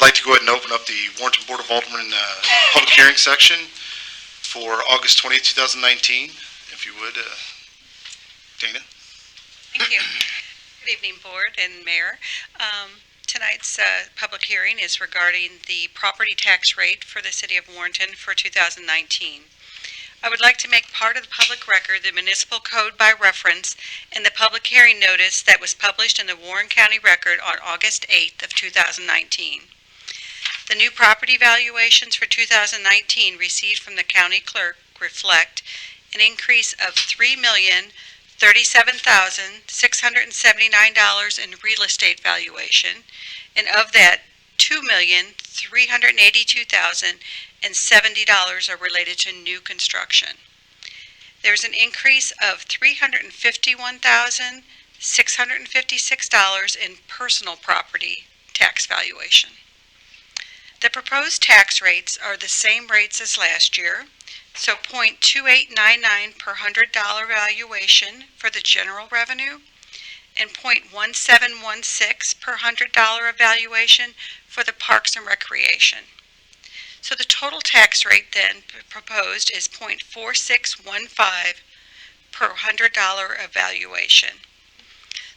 like to go ahead and open up the Warrenton Board of Aldermen public hearing section for August 20th, 2019. If you would, Dana. Thank you. Good evening, Board and Mayor. Tonight's public hearing is regarding the property tax rate for the City of Warrenton for 2019. I would like to make part of the public record the municipal code by reference and the public hearing notice that was published in the Warren County Record on August 8th of 2019. The new property valuations for 2019 received from the county clerk reflect an increase of $3,037,679 in real estate valuation, and of that, $2,382,070 are related to new construction. There's an increase of $351,656 in personal property tax valuation. The proposed tax rates are the same rates as last year, so .2899 per $100 valuation for the general revenue and .1716 per $100 evaluation for the Parks and Recreation. So the total tax rate then proposed is .4615 per $100 evaluation.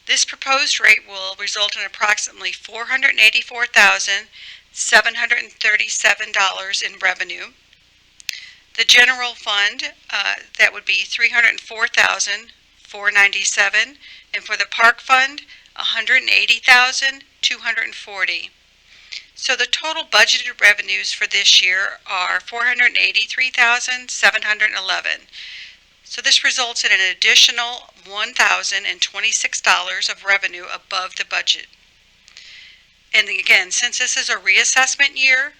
This proposed rate will result in approximately $484,737 in revenue. The general fund, that would be $304,497, and for the park fund, $180,240. So the total budgeted revenues for this year are $483,711. So this results in an additional $1,026 of revenue above the budget. And again, since this is a reassessment year,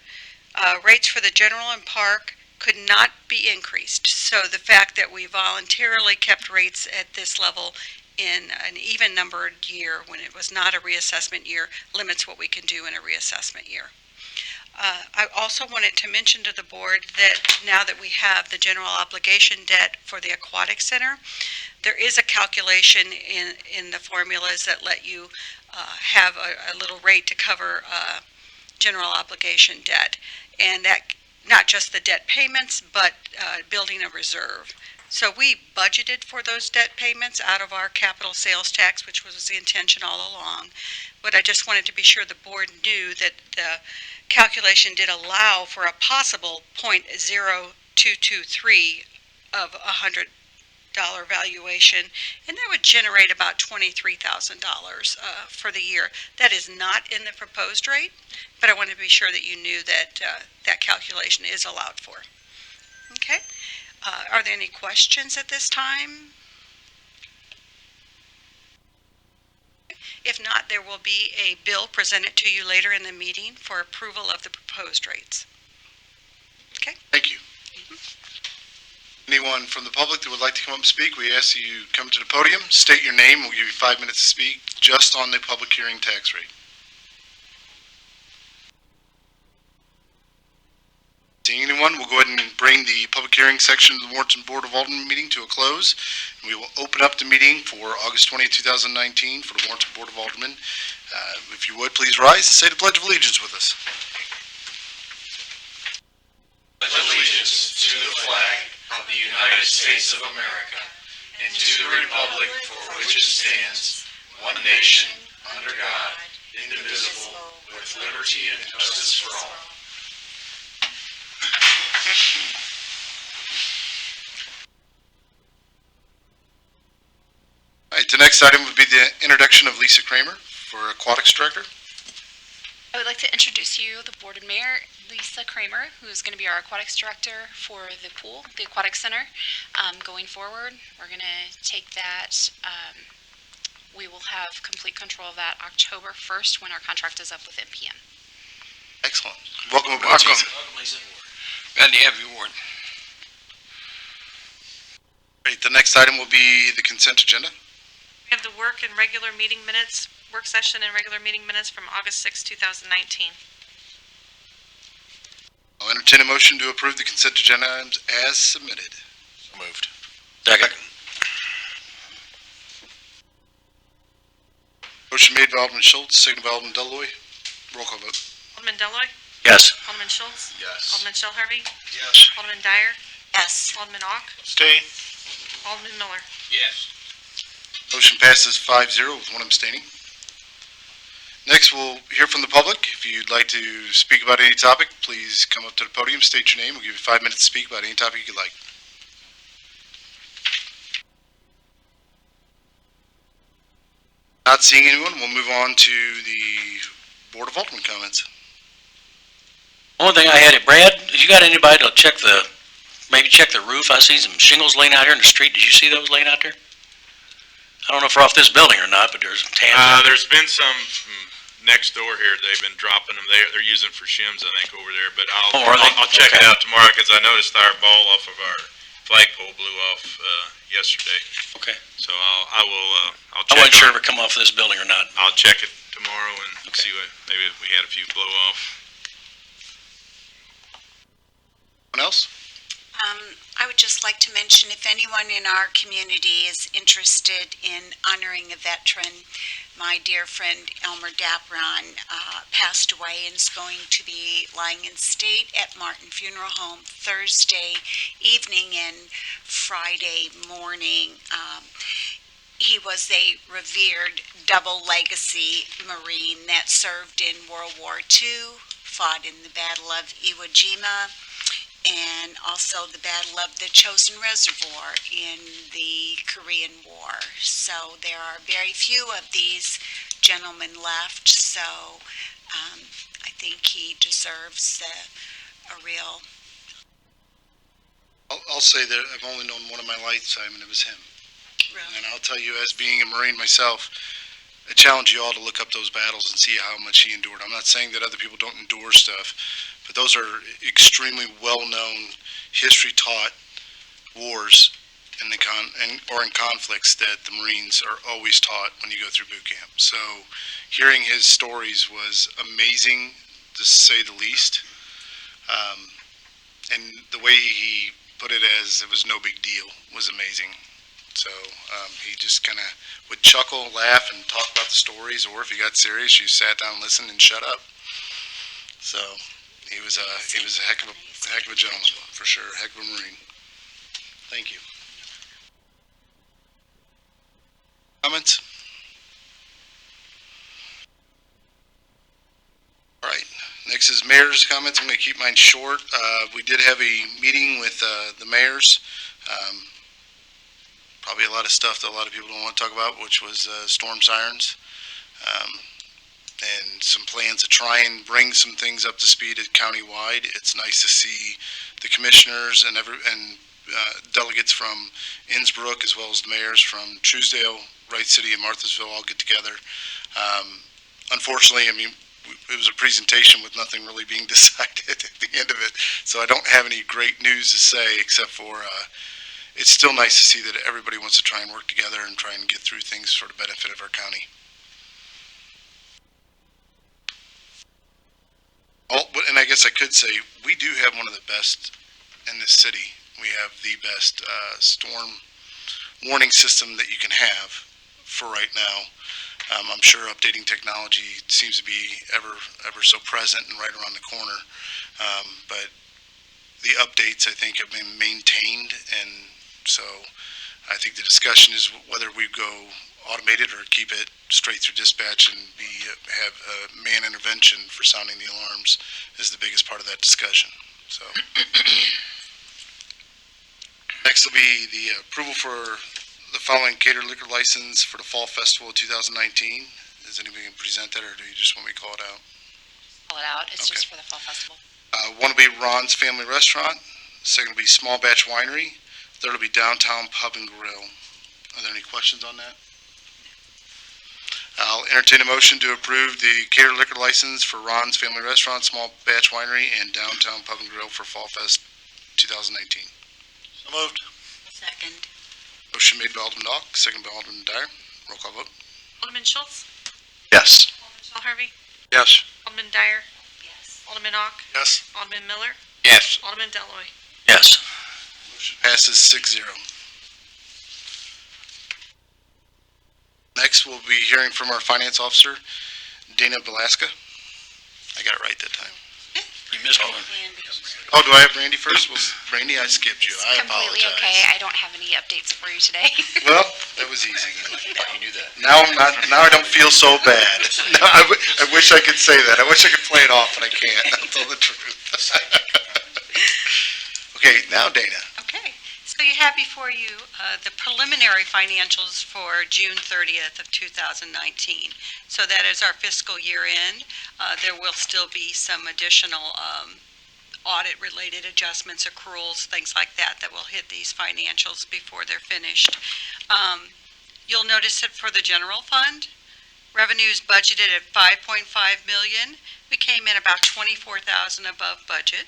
rates for the general and park could not be increased. So the fact that we voluntarily kept rates at this level in an even numbered year when it was not a reassessment year limits what we can do in a reassessment year. I also wanted to mention to the board that now that we have the general obligation debt for the Aquatic Center, there is a calculation in the formulas that let you have a little rate to cover general obligation debt, and that not just the debt payments, but building a reserve. So we budgeted for those debt payments out of our capital sales tax, which was the intention all along. But I just wanted to be sure the board knew that the calculation did allow for a possible .0223 of $100 valuation, and that would generate about $23,000 for the year. That is not in the proposed rate, but I wanted to be sure that you knew that that calculation is allowed for. Okay. Are there any questions at this time? If not, there will be a bill presented to you later in the meeting for approval of the proposed rates. Okay. Thank you. Anyone from the public that would like to come up and speak, we ask that you come to the podium, state your name, we'll give you 5 minutes to speak just on the public hearing tax rate. Seeing anyone, we'll go ahead and bring the public hearing section of the Warrenton Board of Aldermen meeting to a close. And we will open up the meeting for August 20th, 2019 for the Warrenton Board of Aldermen. If you would, please rise and say the Pledge of Allegiance with us. Pledge allegiance to the flag of the United States of America and to the republic for which it stands, one nation, under God, indivisible, with liberty and justice for all. All right, the next item would be the introduction of Lisa Kramer for Aquatics Director. I would like to introduce you, the Board and Mayor, Lisa Kramer, who is going to be our Aquatics Director for the pool, the Aquatic Center. Going forward, we're going to take that, we will have complete control of that October 1st when our contract is up with NPM. Excellent. Welcome aboard, Lisa. Welcome, Lisa. Glad to have you, Ward. Great. The next item will be the consent agenda. We have the work and regular meeting minutes, work session and regular meeting minutes from August 6, 2019. I'll entertain a motion to approve the consent agenda items as submitted. So moved. Second. Motion made by Alderman Schultz, seconded by Alderman Deloy. Roll call vote. Alderman Deloy, Yes. Alderman Schultz, Yes. Alderman Shell Harvey, Yes. Alderman Dyer, Yes. Alderman Ock, Stay. Alderman Miller. Yes. Motion passes 5-0 with one abstaining. Next, we'll hear from the public. If you'd like to speak about any topic, please come up to the podium, state your name. We'll give you 5 minutes to speak about any topic you'd like. Not seeing anyone, we'll move on to the Board of Alderman comments. One thing I had it, Brad, did you got anybody to maybe check the roof? I see some shingles laying out here in the street. Did you see those laying out there? I don't know if they're off this building or not, but there's tans out there. There's been some from next door here. They've been dropping them. They're using for shims, I think, over there. But Oh, are they? I'll check it Okay. out tomorrow because I noticed our ball off of our flagpole blew off yesterday. Okay. So I'll I check. wasn't sure if it come off this building or not. I'll check it tomorrow and Okay. see what maybe we had a few blow off. Anyone else? I would just like to mention, if anyone in our community is interested in honoring a veteran, my dear friend Elmer Dapron passed away and is going to be lying in state at Martin Funeral Home Thursday evening and Friday morning. He was a revered double legacy Marine that served in World War II, fought in the Battle of Iwo Jima, and also the Battle of the Chosin Reservoir in the Korean War. So there are very few of these gentlemen left, so I think he deserves a real... I'll say that I've only known one of my lifetime, and it was him. And I'll tell you, as being a Marine myself, I challenge you all to look up those battles and see how much he endured. I'm not saying that other people don't endure stuff, but those are extremely well-known, history-taught wars in in conflicts that the Marines are always taught when you go through boot camp. So hearing his stories was amazing, to say the least. And the way he put it as it was no big deal was amazing. So he just kind of would chuckle, laugh, and talk about the stories, or if he got serious, you sat down, listened, and shut up. So he was a heck of a gentleman, for sure, a heck of a Marine. Thank you. Comments? All right. Next is mayor's comments. I'm going to keep mine short. We did have a meeting with the mayors. Probably a lot of stuff that a lot of people don't want to talk about, which was storm sirens, and some plans to try and bring some things up to speed at countywide. It's nice to see the commissioners and delegates from Innsbruck, as well as the mayors from Truesdale, Wright City, and Marthasville all get together. Unfortunately, it was a presentation with nothing really being decided at the end of it, so I don't have any great news to say, except for it's still nice to see that everybody wants to try and work together and try and get through things for the benefit of our county. Oh, and I guess I could say, we do have one of the best in this city. We have the best storm warning system that you can have for right now. I'm sure updating technology seems to be ever so present and right around the corner. But the updates, I think, have been maintained, and so I think the discussion is whether we go automated or keep it straight through dispatch and have a man intervention for sounding the alarms is the biggest part of that discussion. So next will be the approval for the following catered liquor license for the Fall Festival of 2019. Is anybody going to present that, or do you just want me to call it out? Call it out. It's Okay. just for the fall festival. One will be Ron's Family Restaurant. Second will be Small Batch Winery. Third will be Downtown Pub and Grill. Are there any questions on that? I'll entertain a motion to approve the catered liquor license for Ron's Family Restaurant, Small Batch Winery, and Downtown Pub and Grill for Fall Fest 2019. So moved. Second. Motion made by Alderman Ock, second by Alderman Dyer. Roll call vote. Alderman Schultz, Yes. Alderman Shell Harvey, Yes. Alderman Dyer, Yes. Alderman Ock, Yes. Alderman Miller, Yes. Alderman Deloy. Yes. Motion passes 6-0. Next, we'll be hearing from our finance officer, Dana Velasca. I got it right that time. You missed one. Oh, do I have Randy first? Well, Randy, I skipped you. I Completely apologize. okay. I don't have any updates for you today. Well, that was easy. You knew that. Now I'm not. Now I don't feel so bad. No, I wish I could say that. I wish I could play it off, but I can't. I'll tell the truth. Okay, now Dana. Okay, so you have before you the preliminary financials for June 30th of 2019. So that is our fiscal year end. There will still be some additional audit-related adjustments, accruals, things like that, that will hit these financials before they're finished. You'll notice that for the general fund, revenues budgeted at 5.5 million. We came in about 24,000 above budget.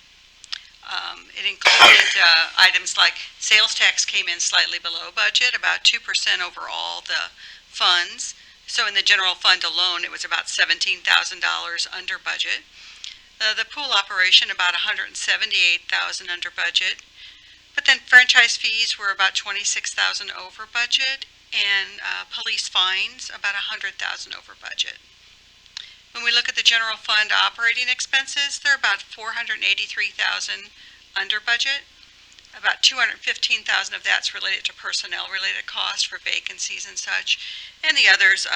It included items like sales tax came in slightly below budget, about 2% over all the funds. So in the general fund alone, it was about $17,000 under budget. The pool operation, about $178,000 under budget. But then franchise fees were about $26,000 over budget, and police fines, about $100,000 over budget. When we look at the general fund operating expenses, they're about $483,000 under budget. About $215,000 of that's related to personnel-related costs for vacancies and such, and the others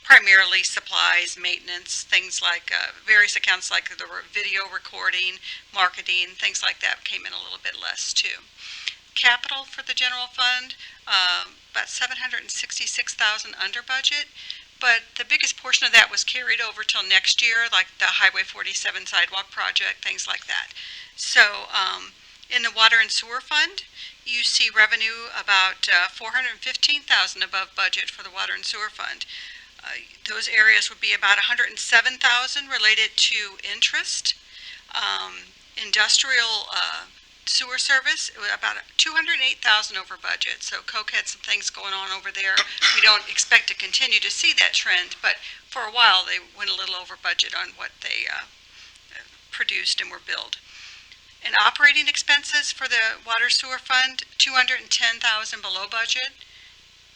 primarily supplies, maintenance, things like various accounts like the video recording, marketing, things like that came in a little bit less too. Capital for the general fund, about $766,000 under budget. But the biggest portion of that was carried over till next year, like the Highway 47 sidewalk project, things like that. So in the water and sewer fund, you see revenue about $415,000 above budget for the water and sewer fund. Those areas would be about $107,000 related to interest. Industrial sewer service, it was about $208,000 over budget. So Coke had some things going on over there. We don't expect to continue to see that trend, but for a while they went a little over budget on what they produced and were billed. And operating expenses for the water sewer fund, $210,000 below budget,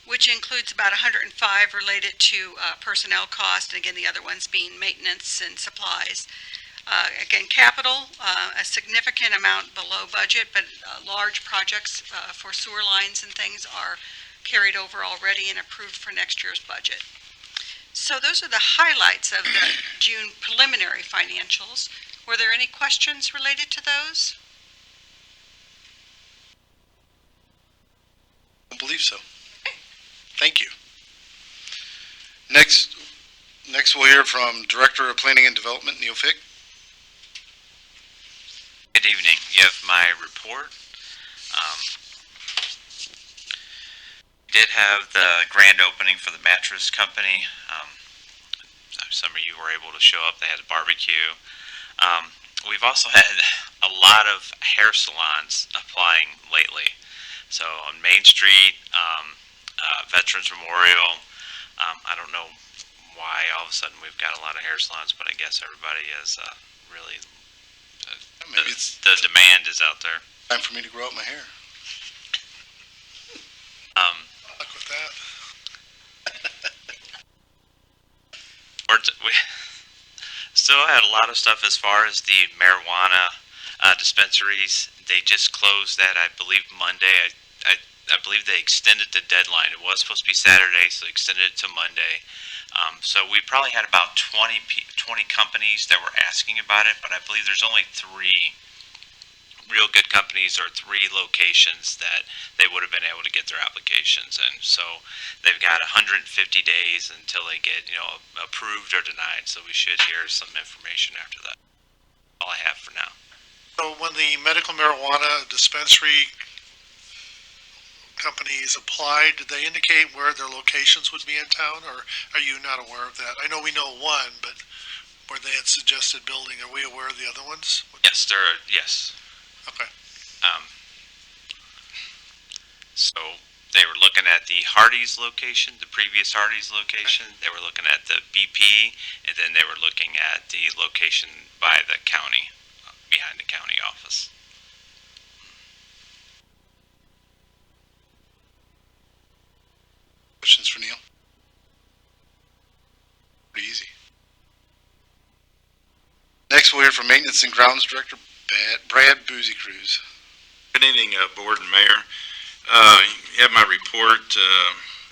which includes about $105,000 related to personnel costs, and again the other ones being maintenance and supplies. Again, capital, a significant amount below budget, but large projects for sewer lines and things are carried over already and approved for next year's budget. So those are the highlights of the June preliminary financials. Were there any questions related to those? I don't believe so. Thank you. Next we'll hear from Director of Planning and Development, Neil Fick. Good evening. You have my report. Did have the grand opening for the mattress company. Some of you were able to show up. They had a barbecue. We've also had a lot of hair salons applying lately. So on Main Street, Veterans Memorial, I don't know why all of a sudden we've got a lot of hair salons, but I guess everybody is really, Maybe it's the demand is out there. time for me to grow out my hair. Luck with that. We still had a lot of stuff as far as the marijuana dispensaries. They just closed that, I believe, Monday. I believe they extended the deadline. It was supposed to be Saturday, so they extended it to Monday. So we probably had about 20 companies that were asking about it, but I believe there's only 3 real good companies or 3 locations that they would have been able to get their applications in. So they've got 150 days until they get, approved or denied. So we should hear some information after that. All I have for now. So when the medical marijuana dispensary companies applied, did they indicate where their locations would be in town, or are you not aware of that? I know we know one, but where they had suggested building, are we aware of the other ones? Yes, yes. Okay. So they were looking at the Hardee's location, the previous Hardee's location. They were looking at the BP, and then they were looking at the location by the county, behind the county office. Questions for Neil? Pretty easy. Next, we'll hear from Maintenance and Grounds Director Brad Boozy Cruz. Good evening, Board and Mayor. You have my report.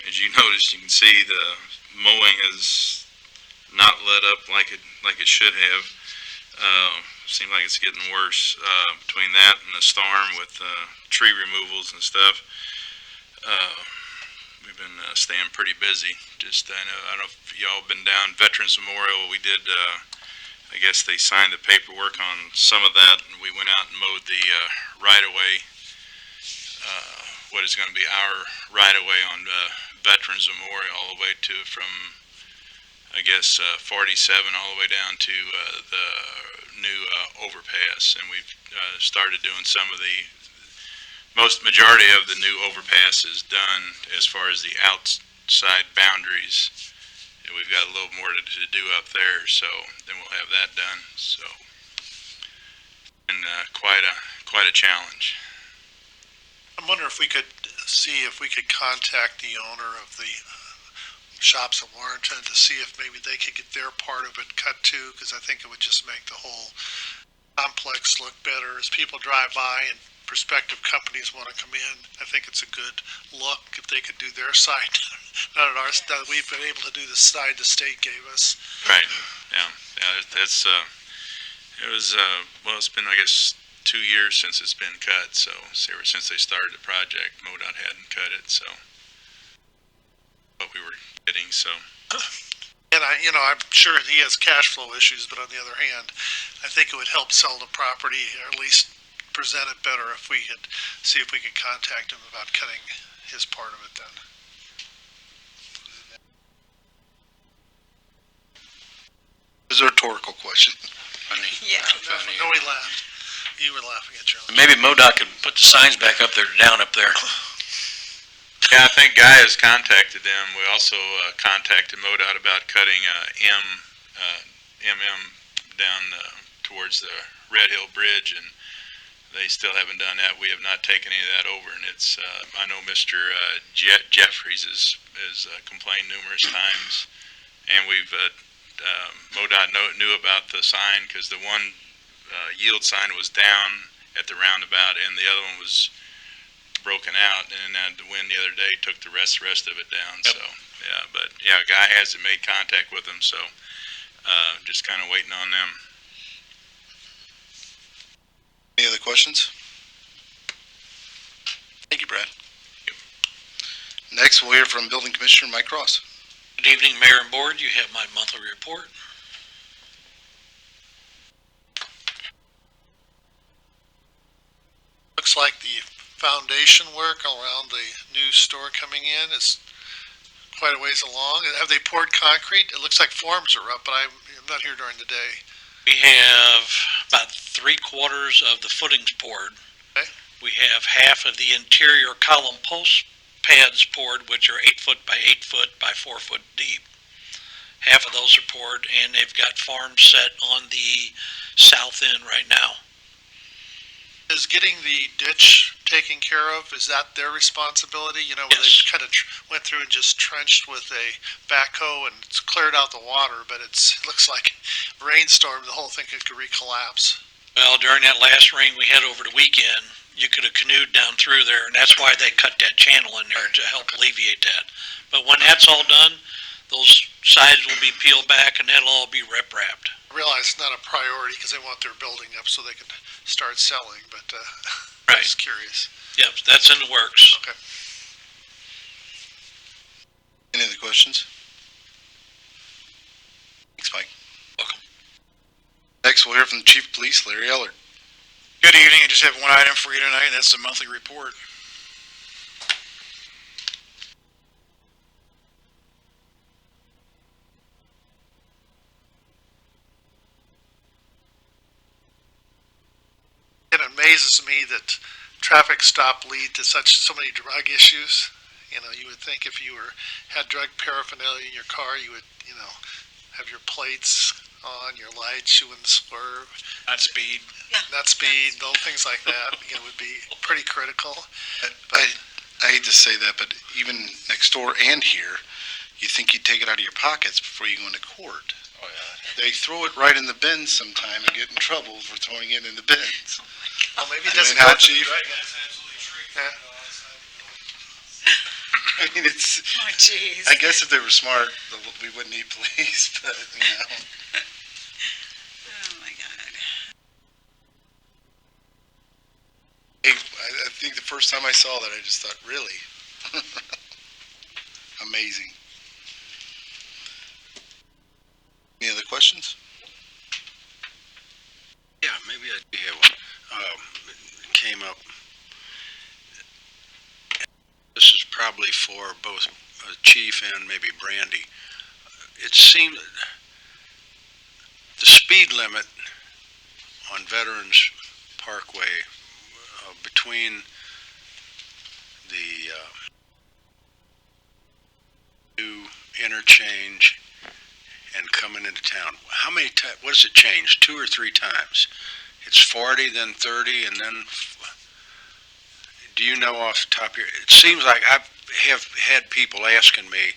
As you noticed, you can see the mowing is not let up like it should have. Seems like it's getting worse between that and the storm with tree removals and stuff. We've been staying pretty busy. I don't know if y'all been down Veterans Memorial. We did. I guess they signed the paperwork on some of that, and we went out and mowed the right-of-way. What is going to be our right-of-way on Veterans Memorial, all the way to from, I guess, 47 all the way down to the new overpass, and we've started doing some of the majority of the new overpass is done as far as the outside boundaries. And we've got a little more to do up there, so then we'll have that done. So, and quite a challenge. I wonder if we could see if we could contact the owner of the shops in Warrenton to see if maybe they could get their part of it cut too, because I think it would just make the whole complex look better as people drive by and prospective companies want to come in. I think it's a good look if they could do their side, not at ours. That we've been able to do the side the state gave us. Right. Yeah. That's it was well, it's been, I guess, 2 years since it's been cut. So ever since they started the project, MoDOT hadn't cut it. So what we were getting. So. And I'm sure he has cash flow issues, but on the other hand, I think it would help sell the property, or at least present it better if we could see if we could contact him about cutting his part of it then. It's a rhetorical question. Yeah. No, he laughed. You were laughing at Charlie. Maybe MoDOT could put the signs back up there, down up there. Yeah, I think Guy has contacted them. We also contacted MoDOT about cutting MM down towards the Red Hill Bridge, and they still haven't done that. We have not taken any of that over, and it's. I know Mr. Jeffries has complained numerous times, and we've MoDOT knew about the sign because the one yield sign was down at the roundabout, and the other one was broken out, and the wind the other day took the rest of it down. Yep. So yeah, but yeah, Guy hasn't made contact with them, so just kind of waiting on them. Any other questions? Thank you, Brad. Next, we'll hear from Building Commissioner Mike Cross. Good evening, Mayor and Board. You have my monthly report. Looks like the foundation work around the new store coming in is quite a ways along. Have they poured concrete? It looks like forms are up, but I'm not here during the day. We have about 3/4 of the footings poured. Okay. We have half of the interior column post pads poured, which are 8 foot by 8 foot by 4 foot deep. Half of those are poured, and they've got farms set on the south end right now. Is getting the ditch taken care of, is that their responsibility? You know, where Yes. they kind of went through and just trenched with a backhoe and it's cleared out the water, but it looks like rainstorm, the whole thing could recollapse. Well, during that last rain we had over the weekend, you could have canoed down through there, and that's why they cut that channel in there to help alleviate that. But when that's all done, those sides will be peeled back, and that'll all be rip-wrapped. I realize it's not a priority because they want their building up so they can start selling, but Right. I'm just curious. Yep, that's in the works. Okay. Any other questions? Thanks, Mike. Welcome. Next, we'll hear from the Chief of Police, Larry Ellard. Good evening. I just have one item for you tonight, and that's the monthly report. It amazes me that traffic stop lead to so many drug issues. You know, you would think if you had drug paraphernalia in your car, you would, have your plates on, your lights, you wouldn't swerve. Not speed. Not speed, little things like that, would be pretty critical. I hate to say that, but even next door and here, you think you'd take it out of your pockets before you go into court. Oh, yeah. they throw it right in the bins sometime and get in trouble for throwing it in the bins. Well, maybe it And doesn't then go how to the cheap? Yeah. I mean, it's, Oh, jeez. I guess if they were smart, we wouldn't need police, but, you know. Oh, my God. I think the first time I saw that, I just thought, really? Amazing. Any other questions? Yeah, maybe I do have one. It came up. This is probably for both Chief and maybe Brandy. It seemed the speed limit on Veterans Parkway between the new interchange and coming into town, how many times, what does it change, 2 or 3 times? It's 40, then 30, and then, do you know off the top of your, it seems like I have had people asking me,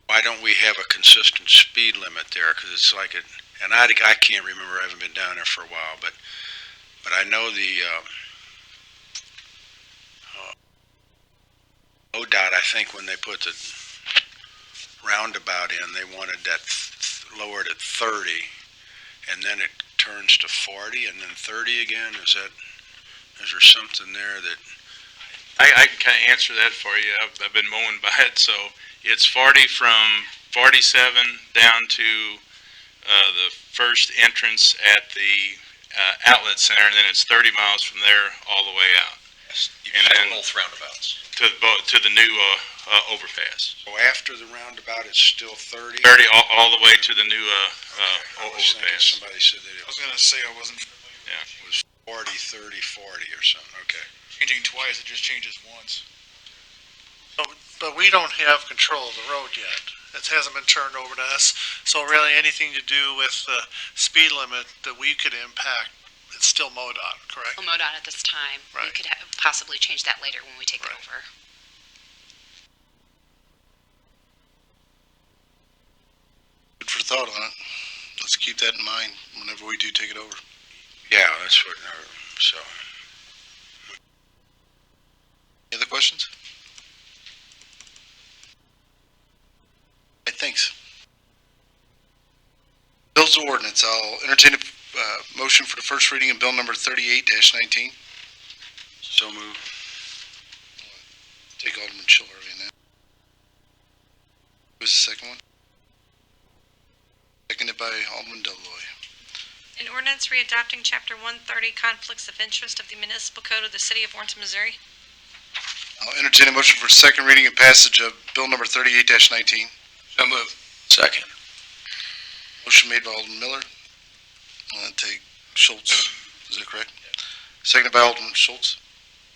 why don't we have a consistent speed limit there? Because it's like, and I can't remember, I haven't been down there for a while, but I know the ODOT, I think when they put the roundabout in, they wanted that lowered at 30, and then it turns to 40, and then 30 again. Is there something there that? I can kind of answer that for you. I've been mowing by it, so it's 40 from 47 down to the first entrance at the outlet center, and then it's 30 miles from there all the way out. And then both roundabouts. To the new overpass. So after the roundabout, it's still 30? 30 all the way to the new I was thinking overpass. somebody said that I was gonna say I wasn't Yeah. it was 40, 30, 40 or something. Okay. changing twice, it just changes once. But we don't have control of the road yet. It hasn't been turned over to us. So really anything to do with the speed limit that we could impact, it's still MoDOT, correct? Well, MoDOT at this time. We Right. could possibly change that later when we take it Right. over. Good for thought on it. Let's keep that in mind whenever we do take it over. Yeah, that's what, so. Any other questions? All right, thanks. Bills of ordinance, I'll entertain a motion for the first reading of bill number 38-19. So moved. Take Alderman Schiller in that. Who's the second one? Seconded by Alderman Deloy. An ordinance readopting Chapter 130 Conflicts of Interest of the Municipal Code of the City of Warrenton, Missouri. I'll entertain a motion for second reading and passage of bill number 38-19. So moved. Second. Motion made by Alderman Miller. Take Schultz. Is that correct? Seconded by Alderman Schultz.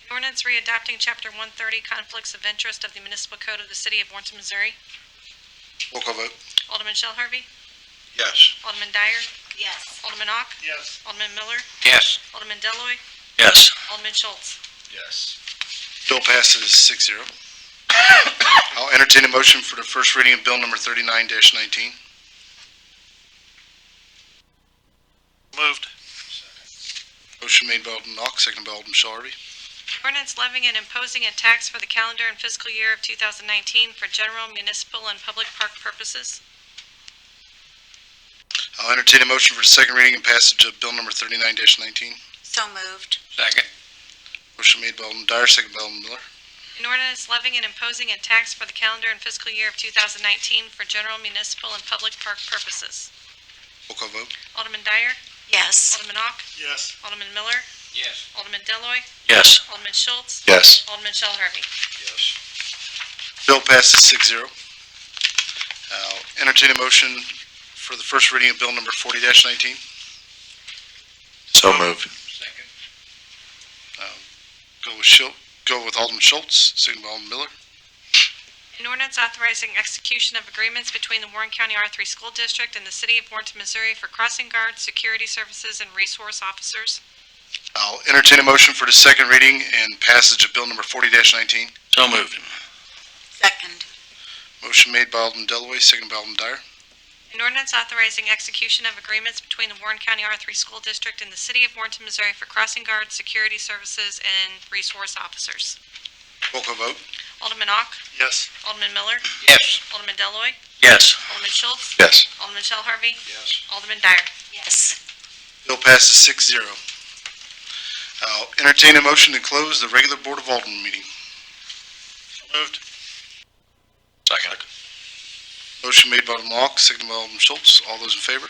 An ordinance readopting Chapter 130 Conflicts of Interest of the Municipal Code of the City of Warrenton, Missouri. Roll call vote. Alderman Shell Harvey. Yes. Alderman Dyer. Yes. Alderman Ock. Yes. Alderman Miller. Yes. Alderman Deloy. Yes. Alderman Schultz. Yes. Bill passes 6-0. I'll entertain a motion for the first reading of bill number 39-19. Moved. Motion made by Alderman Ock, seconded by Alderman Shell Harvey. Ordinance levying and imposing a tax for the calendar and fiscal year of 2019 for general, municipal, and public park purposes. I'll entertain a motion for the second reading and passage of bill number 39-19. So moved. Second. Motion made by Alderman Dyer, seconded by Alderman Miller. An ordinance levying and imposing a tax for the calendar and fiscal year of 2019 for general, municipal, and public park purposes. Roll call vote. Alderman Dyer. Yes. Alderman Ock. Yes. Alderman Miller. Yes. Alderman Deloy. Yes. Alderman Schultz. Yes. Alderman Shell Harvey. Yes. Bill passes 6-0. I'll entertain a motion for the first reading of bill number 40-19. So moved. Second. Go with Alderman Schultz, seconded by Alderman Miller. An ordinance authorizing execution of agreements between the Warren County R3 School District and the City of Warrenton, Missouri for crossing guards, security services, and resource officers. I'll entertain a motion for the second reading and passage of bill number 40-19. So moved. Second. Motion made by Alderman Deloy, seconded by Alderman Dyer. An ordinance authorizing execution of agreements between the Warren County R3 School District and the City of Warrenton, Missouri for crossing guard, security services, and resource officers. Roll call vote. Alderman Ock? Yes. Alderman Miller? Yes. Alderman Deloy, Yes. Alderman Schultz? Yes. Alderman Shell Harvey? Yes. Alderman Dyer? Yes. Bill passes 6-0. I'll entertain a motion to close the regular Board of Alderman meeting. Moved. Second. Motion made by Alderman Ock, seconded by Alderman Schultz. All those in favor?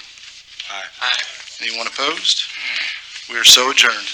Aye. Anyone opposed? We are so adjourned.